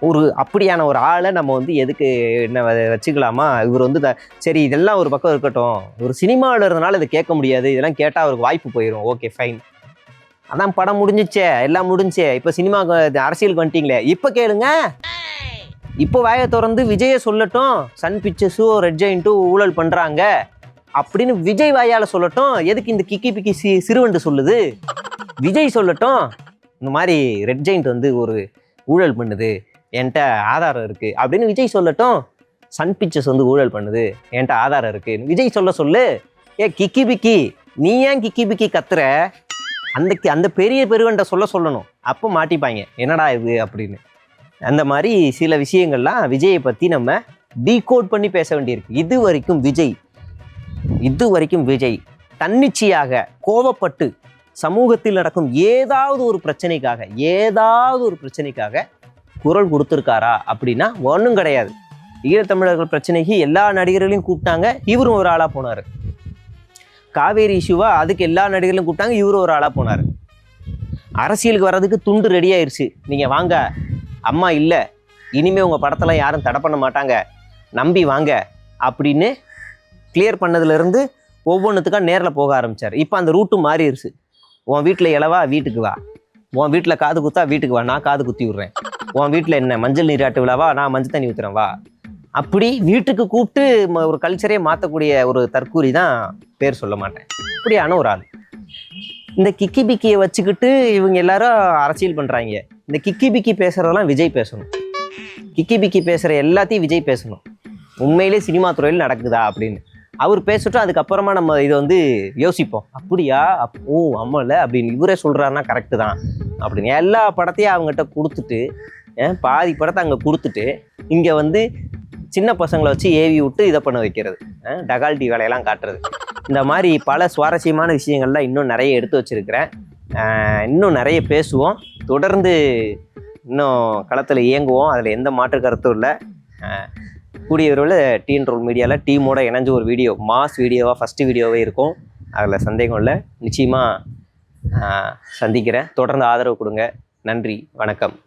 ஒரு அப்படியான ஒரு ஆளை நம்ம வந்து எதுக்கு என்ன வச்சுக்கலாமா? இவர் வந்து சரி இதெல்லாம் ஒரு பக்கம் இருக்கட்டும். ஒரு சினிமாவில் இருந்தனால இதை கேட்க முடியாது. இதெல்லாம் கேட்டால் அவருக்கு வாய்ப்பு போயிடும். Okay fine. அதான் படம் முடிஞ்சிச்சே, எல்லாம் முடிஞ்சே. இப்போ சினிமா அரசியலுக்கு வந்துட்டீங்களே, இப்போ கேளுங்க. இப்போ வாயை திறந்து விஜயை சொல்லட்டும், சன் பிக்சர்ஸும் ரெட் ஜெயண்ட்டும் ஊழல் பண்ணுறாங்க அப்படின்னு விஜய் வாயால் சொல்லட்டும். எதுக்கு இந்த கிக்கி பிக்கி சிறுவண்டு சொல்லுது? விஜய் சொல்லட்டும், இந்த மாதிரி ரெட் ஜெயண்ட் வந்து ஒரு ஊழல் பண்ணுது, என்கிட்ட ஆதாரம் இருக்குது அப்படின்னு விஜய் சொல்லட்டும். சன் பிக்சர்ஸ் வந்து ஊழல் பண்ணுது, என்கிட்ட ஆதாரம் இருக்குது விஜய் சொல்லு. கிக்கி பிக்கி, நீ ஏன் கிக்கி பிக்கி கத்துற? அந்த பெரிய பெருவன்ட்ட சொல்லணும். அப்போ மாட்டிப்பாங்க, என்னடா இது அப்படின்னு. அந்த மாதிரி சில விஷயங்கள்லாம் விஜயை பற்றி நம்ம டீகோட் பண்ணி பேச வேண்டியிருக்கு. இது வரைக்கும் விஜய் தன்னிச்சையாக கோவப்பட்டு சமூகத்தில் நடக்கும் ஏதாவது ஒரு பிரச்சனைக்காக குரல் கொடுத்துருக்காரா அப்படின்னா ஒன்றும் கிடையாது. ஈழத்தமிழர்கள் பிரச்சனைக்கு எல்லா நடிகர்களையும் கூப்பிட்டாங்க, இவரும் ஒரு ஆளாக போனார். காவேரி இஷ்யூவா அதுக்கு எல்லா நடிகர்களும் கூப்பிட்டாங்க, இவரும் ஒரு ஆளாக போனார். அரசியலுக்கு வர்றதுக்கு துண்டு ரெடி ஆயிடுச்சு, நீங்கள் வாங்க, அம்மா இல்லை, இனிமேல் உங்கள் படத்தெல்லாம் யாரும் தடை பண்ண மாட்டாங்க, நம்பி வாங்க அப்படின்னு கிளியர் பண்ணதுலேருந்து ஒவ்வொன்றுத்துக்காக நேரில் போக ஆரம்பித்தார். இப்போ அந்த ரூட்டு மாறிடுச்சு. உன் வீட்டில் இளவா, வீட்டுக்கு வா. உன் வீட்டில் காது குத்தா, வீட்டுக்கு வா, நான் காது குத்தி விட்றேன். உன் வீட்டில் என்ன மஞ்சள் நீராட்டு விழாவா, நான் மஞ்சள் தண்ணி ஊற்றுறேன் வா. அப்படி வீட்டுக்கு கூப்பிட்டு ஒரு கல்ச்சரே மாற்றக்கூடிய ஒரு தற்கூரி தான், பேர் சொல்ல மாட்டேன், அப்படியான ஒரு ஆள். இந்த கிக்கி பிக்கியை வச்சுக்கிட்டு இவங்க எல்லாரும் அரசியல் பண்ணுறாங்க. இந்த கிக்கி பிக்கி பேசுகிறதெல்லாம் விஜய் பேசணும். கிக்கி பிக்கி பேசுகிற எல்லாத்தையும் விஜய் பேசணும். உண்மையிலே சினிமா துறையில் நடக்குதா அப்படின்னு அவர் பேசிட்டோம். அதுக்கப்புறமா நம்ம இதை வந்து யோசிப்போம். அப்படியா, ஓ ஆமாம்ல அப்படின்னு இவரே சொல்கிறாருன்னா கரெக்டு தான் அப்படின்னு எல்லா படத்தையும் அவங்ககிட்ட கொடுத்துட்டு, பாதி படத்தை அங்கே கொடுத்துட்டு இங்கே வந்து சின்ன பசங்களை வச்சு ஏவி விட்டு இதை பண்ண வைக்கிறது, டகால்டி வேலையெல்லாம் காட்டுறது. இந்த மாதிரி பல சுவாரஸ்யமான விஷயங்கள்லாம் இன்னும் நிறைய எடுத்து வச்சுருக்கிறேன். இன்னும் நிறைய பேசுவோம், தொடர்ந்து இன்னும் களத்தில் இயங்குவோம், அதில் எந்த மாற்று கருத்தும் இல்லை. கூடிய விரைவில் டீன் ரோல் மீடியாவில் டீமோட இணைஞ்ச ஒரு வீடியோ, மாஸ் வீடியோவாக ஃபஸ்ட்டு வீடியோவே இருக்கும், அதில் சந்தேகம் இல்லை. நிச்சயமாக சந்திக்கிறேன். தொடர்ந்து ஆதரவு கொடுங்க. நன்றி, வணக்கம்.